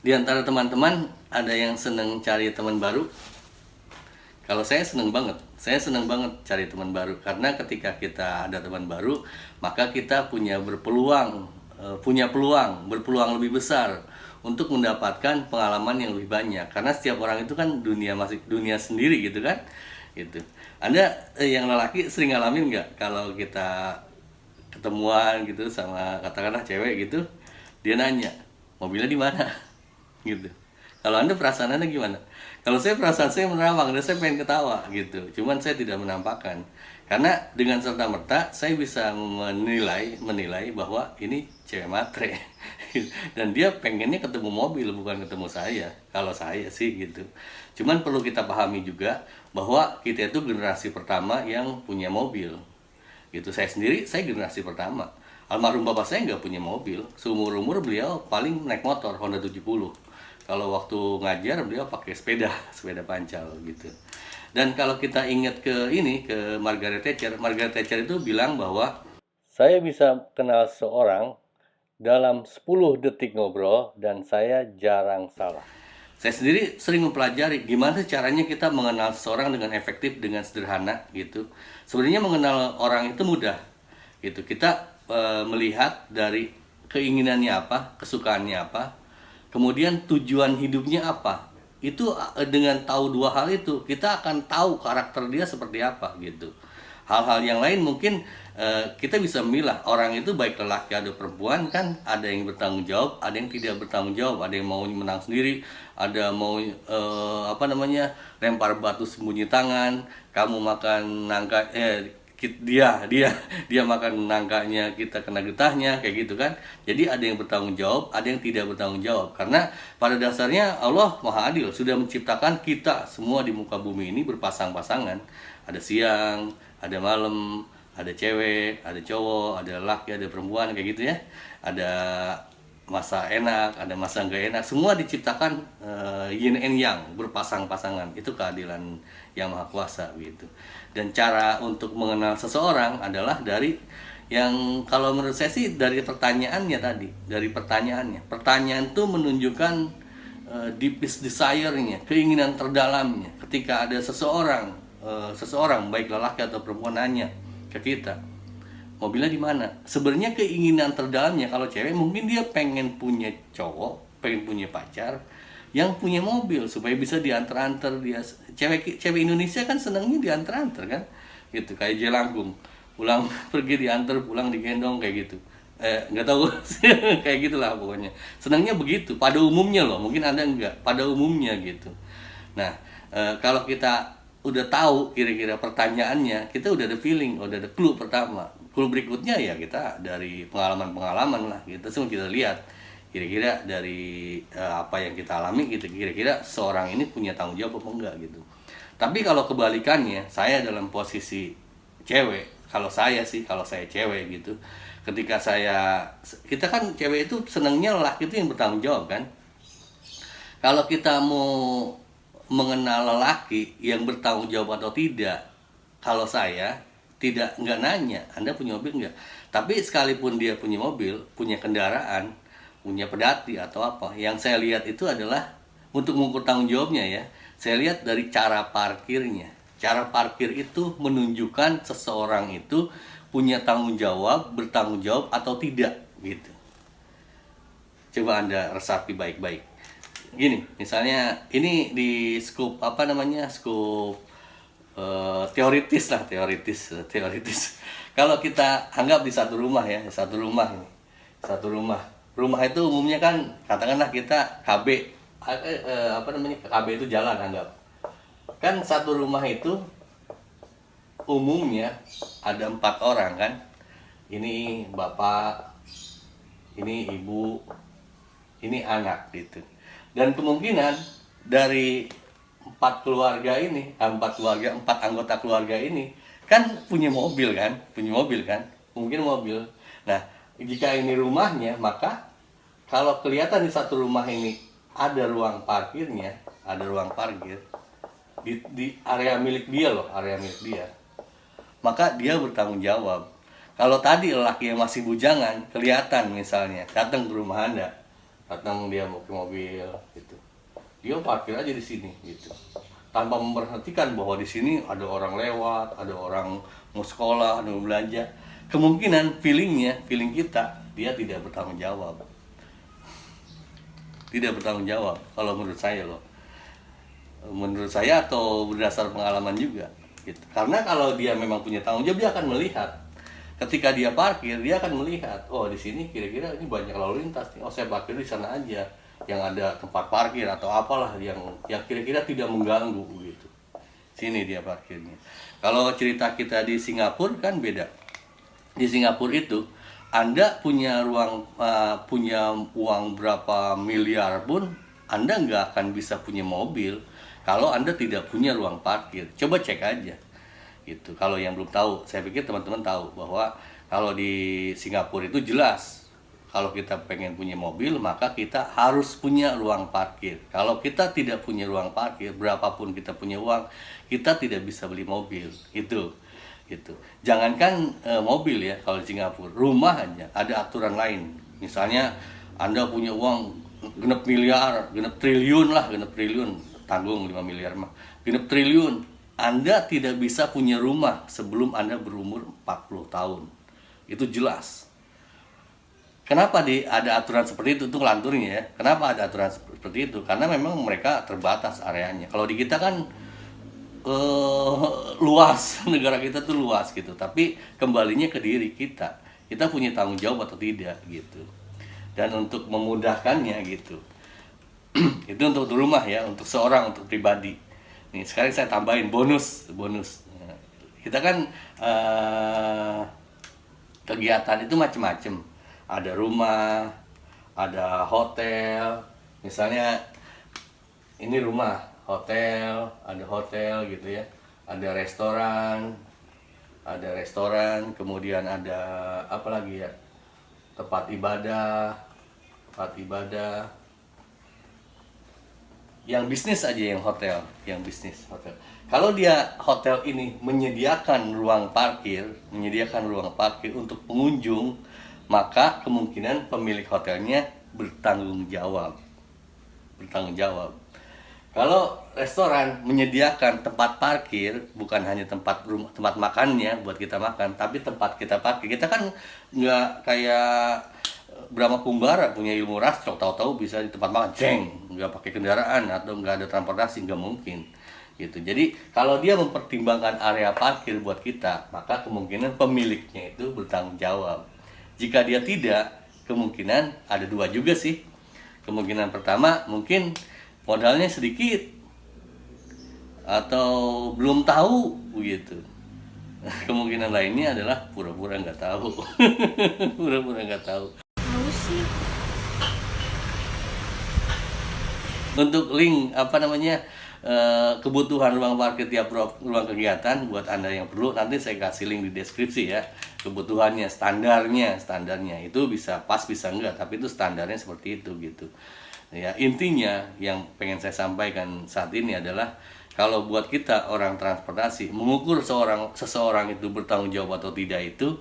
Di antara teman-teman ada yang seneng cari teman baru. Kalau saya seneng banget. Saya seneng banget cari teman baru karena ketika kita ada teman baru, maka kita punya peluang, berpeluang lebih besar untuk mendapatkan pengalaman yang lebih banyak. Karena setiap orang itu kan masih dunia sendiri gitu kan. Gitu. Anda yang lelaki sering ngalamin nggak kalau kita ketemuan gitu sama katakanlah cewek gitu, dia nanya mobilnya di mana gitu. Kalau Anda perasaan Anda gimana? Kalau saya perasaan saya menerawang dan saya pengen ketawa gitu. Cuman saya tidak menampakkan. Karena dengan serta merta saya bisa menilai bahwa ini cewek matre. Dan dia pengennya ketemu mobil bukan ketemu saya. Kalau saya sih gitu. Cuman perlu kita pahami juga bahwa kita itu generasi pertama yang punya mobil. Gitu. Saya sendiri, saya generasi pertama. Almarhum bapak saya nggak punya mobil. Seumur-umur beliau paling naik motor Honda 70. Kalau waktu ngajar beliau pakai sepeda pancal gitu. Dan kalau kita ingat ke Margaret Thatcher itu bilang bahwa saya bisa kenal seorang dalam 10 detik ngobrol dan saya jarang salah. Saya sendiri sering mempelajari gimana sih caranya kita mengenal seseorang dengan efektif, dengan sederhana gitu. Sebenarnya mengenal orang itu mudah gitu. Kita melihat dari keinginannya apa, kesukaannya apa, kemudian tujuan hidupnya apa. Itu dengan tahu dua hal itu kita akan tahu karakter dia seperti apa gitu. Hal-hal yang lain mungkin kita bisa memilah orang itu baik lelaki atau perempuan, kan ada yang bertanggung jawab, ada yang tidak bertanggung jawab, ada yang mau menang sendiri, ada mau lempar batu sembunyi tangan, kamu makan nangka dia dia dia makan nangkanya, kita kena getahnya, kayak gitu kan. Jadi ada yang bertanggung jawab, ada yang tidak bertanggung jawab, karena pada dasarnya Allah Maha Adil, sudah menciptakan kita semua di muka bumi ini berpasang-pasangan. Ada siang, ada malam, ada cewek, ada cowok, ada laki, ada perempuan, kayak gitu ya. Ada masa enak, ada masa nggak enak, semua diciptakan yin and yang, berpasang-pasangan. Itu keadilan yang maha kuasa gitu. Dan cara untuk mengenal seseorang adalah dari yang, kalau menurut saya sih, dari pertanyaannya tadi. Dari pertanyaan itu menunjukkan deepest desire-nya, keinginan terdalamnya. Ketika ada seseorang baik lelaki atau perempuan nanya ke kita mobilnya di mana, sebenarnya keinginan terdalamnya, kalau cewek mungkin dia pengen punya cowok, pengen punya pacar yang punya mobil supaya bisa diantar-antar dia. Cewek Indonesia kan senangnya diantar-antar kan gitu, kayak jelangkung, pulang pergi diantar, pulang digendong, kayak gitu. Nggak tahu kayak gitulah pokoknya, senangnya begitu pada umumnya loh, mungkin Anda enggak, pada umumnya gitu. Nah, kalau kita udah tahu kira-kira pertanyaannya, kita udah ada feeling, udah ada clue pertama. Clue berikutnya ya kita dari pengalaman-pengalaman lah, kita semua kita lihat kira-kira dari apa yang kita alami gitu, kira-kira seorang ini punya tanggung jawab apa enggak gitu. Tapi kalau kebalikannya, saya dalam posisi cewek, kalau saya cewek gitu, ketika kita kan cewek itu senangnya lelaki itu yang bertanggung jawab kan. Kalau kita mau mengenal lelaki yang bertanggung jawab atau tidak, kalau saya nggak nanya Anda punya mobil nggak. Tapi sekalipun dia punya mobil, punya kendaraan, punya pedati atau apa, yang saya lihat itu adalah untuk mengukur tanggung jawabnya ya. Saya lihat dari cara parkirnya. Cara parkir itu menunjukkan seseorang itu punya tanggung jawab, bertanggung jawab atau tidak gitu. Coba Anda resapi baik-baik. Gini, misalnya ini di scope scope teoritis. Kalau kita anggap di satu rumah ya, satu rumah itu umumnya kan, katakanlah kita KB, KB itu jalan, anggap kan satu rumah itu umumnya ada 4 orang kan. Ini bapak, ini ibu, ini anak gitu. Dan kemungkinan dari 4 anggota keluarga ini kan punya mobil kan, mungkin mobil. Nah, jika ini rumahnya, maka kalau kelihatan di satu rumah ini ada ruang parkir di area milik dia loh, maka dia bertanggung jawab. Kalau tadi lelaki yang masih bujangan kelihatan misalnya datang ke rumah Anda, datang dia mau ke mobil gitu, dia parkir aja di sini gitu, tanpa memperhatikan bahwa di sini ada orang lewat, ada orang mau sekolah, ada mau belanja. Kemungkinan feeling kita, dia tidak bertanggung jawab. Tidak bertanggung jawab kalau menurut saya loh. Menurut saya atau berdasar pengalaman juga gitu. Karena kalau dia memang punya tanggung jawab, dia akan melihat. Ketika dia parkir, dia akan melihat, oh di sini kira-kira ini banyak lalu lintas nih. Oh saya parkir di sana aja, yang ada tempat parkir atau apalah yang kira-kira tidak mengganggu gitu. Sini dia parkirnya. Kalau cerita kita di Singapura kan beda. Di Singapura itu Anda punya punya uang berapa miliar pun, Anda nggak akan bisa punya mobil kalau Anda tidak punya ruang parkir. Coba cek aja gitu. Kalau yang belum tahu, saya pikir teman-teman tahu bahwa kalau di Singapura itu jelas, kalau kita pengen punya mobil maka kita harus punya ruang parkir. Kalau kita tidak punya ruang parkir, berapapun kita punya uang, kita tidak bisa beli mobil. Itu gitu. Jangankan mobil ya, kalau di Singapura, rumah aja ada aturan lain. Misalnya Anda punya uang genep miliar, genep triliun lah, genep triliun, tanggung 5 miliar mah, genep triliun, Anda tidak bisa punya rumah sebelum Anda berumur 40 tahun. Itu jelas. Kenapa ada aturan seperti itu? Itu ngelanturnya ya. Kenapa ada aturan seperti itu? Karena memang mereka terbatas areanya. Kalau di kita kan luas, negara kita tuh luas gitu. Tapi kembalinya ke diri kita. Kita punya tanggung jawab atau tidak gitu. Dan untuk memudahkannya gitu. Itu untuk rumah ya, untuk seorang, untuk pribadi. Nih sekarang saya tambahin bonus. Kita kan kegiatan itu macam-macam. Ada rumah, ada hotel. Misalnya ini rumah, ada hotel gitu ya. Ada restoran, kemudian ada apa lagi ya? Tempat ibadah. Yang bisnis aja, yang bisnis hotel. Kalau dia hotel ini menyediakan ruang parkir untuk pengunjung, maka kemungkinan pemilik hotelnya bertanggung jawab. Kalau restoran menyediakan tempat parkir, bukan hanya tempat makannya buat kita makan, tapi tempat kita parkir. Kita kan nggak kayak Brahma Kumbara punya ilmu rascok, tahu-tahu bisa di tempat makan, nggak pakai kendaraan atau nggak ada transportasi, nggak mungkin gitu. Jadi kalau dia mempertimbangkan area parkir buat kita, maka kemungkinan pemiliknya itu bertanggung jawab. Jika dia tidak, kemungkinan ada dua juga sih. Kemungkinan pertama mungkin modalnya sedikit atau belum tahu begitu. Kemungkinan lainnya adalah pura-pura nggak tahu. Pura-pura nggak tahu. Untuk link kebutuhan ruang parkir tiap ruang kegiatan buat Anda yang perlu, nanti saya kasih link di deskripsi ya. Kebutuhannya, standarnya itu bisa pas bisa enggak, tapi itu standarnya seperti itu gitu. Ya, intinya yang pengen saya sampaikan saat ini adalah kalau buat kita orang transportasi, mengukur seseorang itu bertanggung jawab atau tidak itu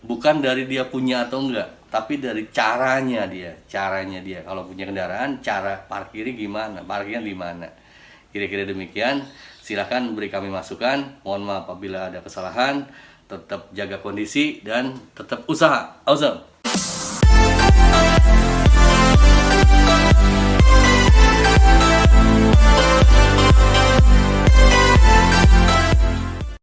bukan dari dia punya atau enggak, tapi dari caranya dia. Kalau punya kendaraan, cara parkirnya gimana, parkirnya di mana. Kira-kira demikian. Silakan beri kami masukan. Mohon maaf apabila ada kesalahan. Tetap jaga kondisi dan tetap usaha. Awesome.